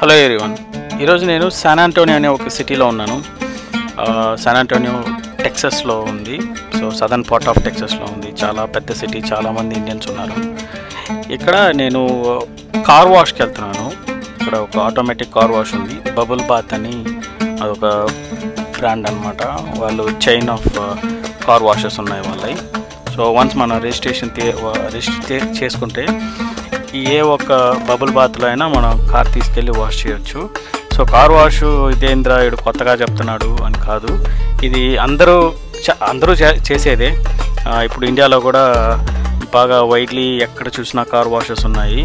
Hello everyone, ఈరోజు నేను San Antonio అనే ఒక సిటీలో ఉన్నాను. శాన్ ఆంటోనియో టెక్సస్లో ఉంది. సో సదర్న్ పార్ట్ ఆఫ్ టెక్సస్లో ఉంది. చాలా పెద్ద సిటీ, చాలామంది ఇండియన్స్ ఉన్నారు. ఇక్కడ నేను కార్ వాష్కి వెళ్తున్నాను. ఇక్కడ ఒక ఆటోమేటిక్ కార్ వాష్ ఉంది, బబుల్ బాత్ అని. అదొక బ్రాండ్ అనమాట. వాళ్ళు చైన్ ఆఫ్ కార్ వాషెస్ ఉన్నాయి వాళ్ళవి. సో వన్స్ మనం రిజిస్టర్ చేసుకుంటే ఏ ఒక బబుల్ బాత్లో అయినా మనం కార్ తీసుకెళ్ళి వాష్ చేయొచ్చు. సో కార్ వాష్ ఇదేంద్రా ఇడు కొత్తగా చెప్తున్నాడు అని కాదు, ఇది అందరూ చేసేదే. ఇప్పుడు ఇండియాలో కూడా బాగా వైడ్లీ ఎక్కడ చూసినా కార్ వాషెస్ ఉన్నాయి.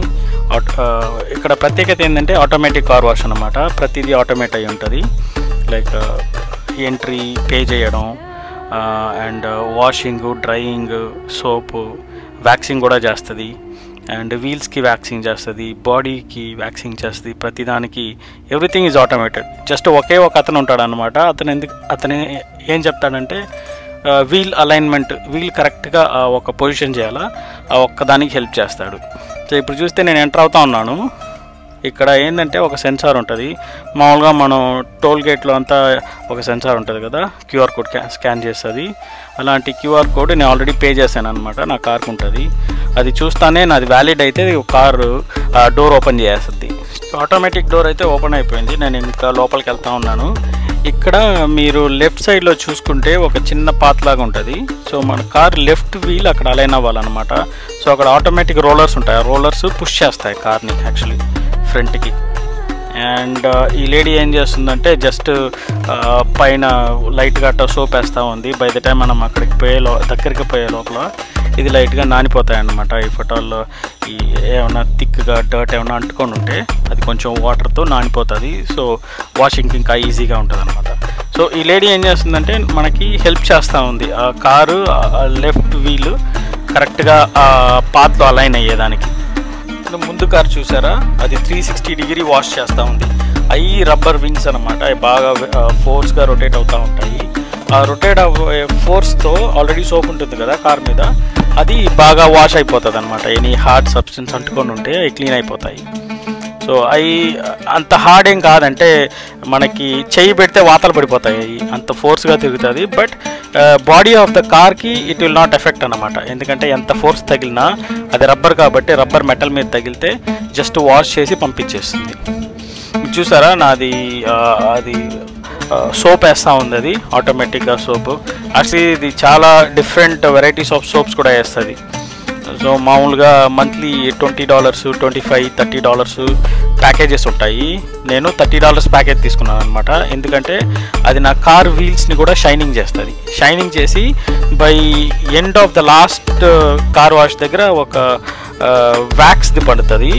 ఇక్కడ ప్రత్యేకత ఏంటంటే ఆటోమేటిక్ కార్ వాష్ అన్నమాట. ప్రతిదీ ఆటోమేట్ అయి ఉంటుంది. లైక్ ఎంట్రీ, పే చేయడం, and washing, drying, soap, waxing కూడా చేస్తుంది. అండ్ వీల్స్కి వ్యాక్సింగ్ చేస్తుంది, బాడీకి వ్యాక్సింగ్ చేస్తుంది. ప్రతిదానికి ఎవ్రీథింగ్ ఈజ్ ఆటోమేటెడ్. జస్ట్ ఒకే ఒక అతను ఉంటాడు అనమాట. అతను ఏం చెప్తాడంటే వీల్ అలైన్మెంట్, వీల్ కరెక్ట్గా ఒక పొజిషన్ చేయాలా, ఆ ఒక్కదానికి హెల్ప్ చేస్తాడు. సో ఇప్పుడు చూస్తే నేను ఎంటర్ అవుతా ఉన్నాను. ఇక్కడ ఏంటంటే ఒక సెన్సార్ ఉంటుంది. మామూలుగా మనం టోల్ గేట్లో అంతా ఒక సెన్సార్ ఉంటుంది కదా, క్యూఆర్ కోడ్ స్కాన్ చేస్తుంది. అలాంటి క్యూఆర్ కోడ్ నేను ఆల్రెడీ పే చేశాను అనమాట. నా కార్కు ఉంటుంది. అది చూస్తానే నాది వ్యాలిడ్ అయితే కారు డోర్ ఓపెన్ చేస్తుంది. ఆటోమేటిక్ డోర్ అయితే ఓపెన్ అయిపోయింది. నేను ఇంకా లోపలికి వెళ్తా ఉన్నాను. ఇక్కడ మీరు లెఫ్ట్ సైడ్లో చూసుకుంటే ఒక చిన్న పాత్ లాగా ఉంటుంది. సో మన కార్ లెఫ్ట్ వీల్ అక్కడ అలైన్ అవ్వాలన్నమాట. సో అక్కడ ఆటోమేటిక్ రోలర్స్ ఉంటాయి. ఆ రోలర్స్ పుష్ చేస్తాయి కార్ని యాక్చువల్లీ ఫ్రంట్కి. అండ్ ఈ లేడీ ఏం చేస్తుందంటే జస్ట్ పైన లైట్గా సోప్ వేస్తూ ఉంది. బై ద టైం మనం అక్కడికి దగ్గరికి పోయే లోపల ఇది లైట్గా నానిపోతాయి అన్నమాట. ఈ ఫోటోల్లో ఈ ఏమైనా థిక్గా డర్ట్ ఏమైనా అంటుకొని ఉంటే అది కొంచెం వాటర్తో నానిపోతుంది. సో వాషింగ్కి ఇంకా ఈజీగా ఉంటుంది అనమాట. సో ఈ లేడీ ఏం చేస్తుందంటే మనకి హెల్ప్ చేస్తూ ఉంది. ఆ కారు లెఫ్ట్ వీల్ కరెక్ట్గా ఆ పాత్లో అలైన్ అయ్యేదానికి. ముందు కారు చూసారా, అది 360 డిగ్రీ వాష్ చేస్తూ ఉంది. అవి రబ్బర్ వింగ్స్ అనమాట. అవి బాగా ఫోర్స్గా రొటేట్ అవుతూ ఉంటాయి. ఆ రొటేట్ ఫోర్స్తో ఆల్రెడీ సోప్ ఉంటుంది కదా కార్ మీద, అది బాగా వాష్ అయిపోతుంది అనమాట. ఎనీ హార్డ్ సబ్స్టెన్స్ అంటుకొని ఉంటే అవి క్లీన్ అయిపోతాయి. సో అవి అంత హార్డ్ ఏం కాదంటే మనకి చెయ్యి పెడితే వాతలు పడిపోతాయి. అంత ఫోర్స్గా తిరుగుతుంది. బట్ బాడీ ఆఫ్ ద కార్కి ఇట్ విల్ నాట్ ఎఫెక్ట్ అనమాట. ఎందుకంటే ఎంత ఫోర్స్ తగిలినా అది రబ్బర్ కాబట్టి రబ్బర్ మెటల్ మీద తగిలితే జస్ట్ వాష్ చేసి పంపించేస్తుంది. చూసారా నాది అది సోప్ వేస్తూ ఉంది. అది ఆటోమేటిక్గా సోప్. యాక్చువల్లీ ఇది చాలా డిఫరెంట్ వెరైటీస్ ఆఫ్ సోప్స్ కూడా వేస్తుంది. సో మామూలుగా మంత్లీ $20, $25, $30 ప్యాకేజెస్ ఉంటాయి. నేను $30 ప్యాకేజ్ తీసుకున్నాను అనమాట. ఎందుకంటే అది నా కార్ వీల్స్ని కూడా షైనింగ్ చేస్తుంది. షైనింగ్ చేసి by end of the last car wash దగ్గర ఒక వ్యాక్స్ది పడుతుంది.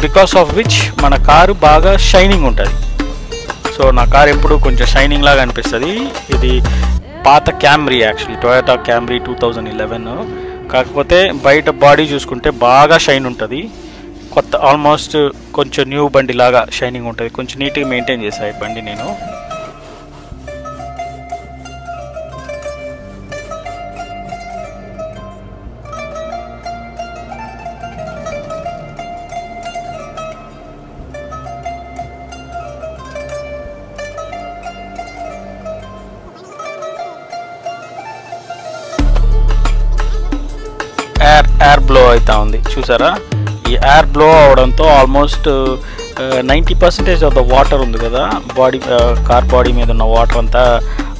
బికాస్ ఆఫ్ విచ్ మన కారు బాగా షైనింగ్ ఉంటుంది. సో నా కార్ ఎప్పుడు కొంచెం షైనింగ్ లాగా అనిపిస్తుంది. ఇది పాత క్యామ్రీ, యాక్చువల్లీ టొయోటా క్యామ్రీ 2011. కాకపోతే బయట బాడీ చూసుకుంటే బాగా షైన్ ఉంటుంది. కొత్త ఆల్మోస్ట్ కొంచెం న్యూ బండి లాగా షైనింగ్ ఉంటుంది. కొంచెం నీట్గా మెయింటైన్ చేశాను ఈ బండి నేను. ఎయిర్ బ్లో అవుతా ఉంది చూసారా. ఈ ఎయిర్ బ్లో అవడంతో ఆల్మోస్ట్ 90% ఆఫ్ ద వాటర్ ఉంది కదా కార్ బాడీ మీద ఉన్న వాటర్ అంతా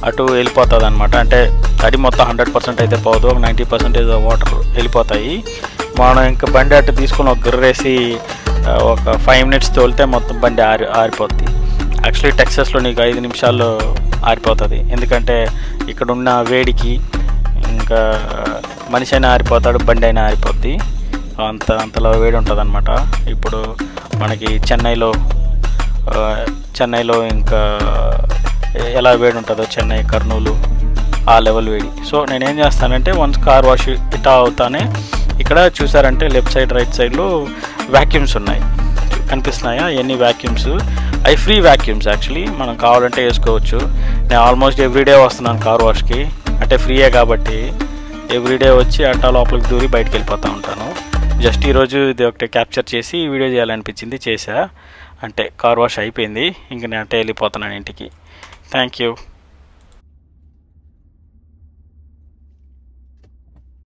అటు వెళ్ళిపోతుంది అనమాట. అంటే తడి మొత్తం 100% అయితే పోదు, 90% ఆఫ్ వాటర్ వెళ్ళిపోతాయి. మనం ఇంకా బండి అటు తీసుకుని ఒక గిర్రేసి ఒక 5 minutes తోలితే మొత్తం బండి ఆరిపోద్ది. యాక్చువల్లీ టెక్సస్లో నీకు 5 నిమిషాల్లో ఆరిపోతుంది. ఎందుకంటే ఇక్కడ ఉన్న వేడికి ఇంకా మనిషి అయినా ఆరిపోతాడు, బండి అయినా ఆరిపోద్ది. అంతలా వేడి ఉంటుంది అనమాట. ఇప్పుడు మనకి చెన్నైలో ఇంకా ఎలా వేడి ఉంటుందో, చెన్నై, కర్నూలు ఆ లెవెల్ వేడి. సో నేనేం చేస్తానంటే వన్స్ కార్ వాష్ ఇటా అవుతానే ఇక్కడ చూసారంటే లెఫ్ట్ సైడ్ రైట్ సైడ్లో వ్యాక్యూమ్స్ ఉన్నాయి, కనిపిస్తున్నాయా? ఎన్ని వ్యాక్యూమ్స్, అవి ఫ్రీ వ్యాక్యూమ్స్. యాక్చువల్లీ మనం కావాలంటే వేసుకోవచ్చు. నేను ఆల్మోస్ట్ ఎవ్రీడే వస్తున్నాను కార్ వాష్కి, అంటే ఫ్రీయే కాబట్టి ఎవ్రీడే వచ్చి అట్టా లోపలికి దూరి బయటకు వెళ్ళిపోతూ ఉంటాను. జస్ట్ ఈరోజు ఇది ఒకటి క్యాప్చర్ చేసి వీడియో చేయాలనిపించింది, చేసా. అంటే కార్ వాష్ అయిపోయింది, ఇంక నేను అంటే వెళ్ళిపోతున్నాను ఇంటికి. Thank you.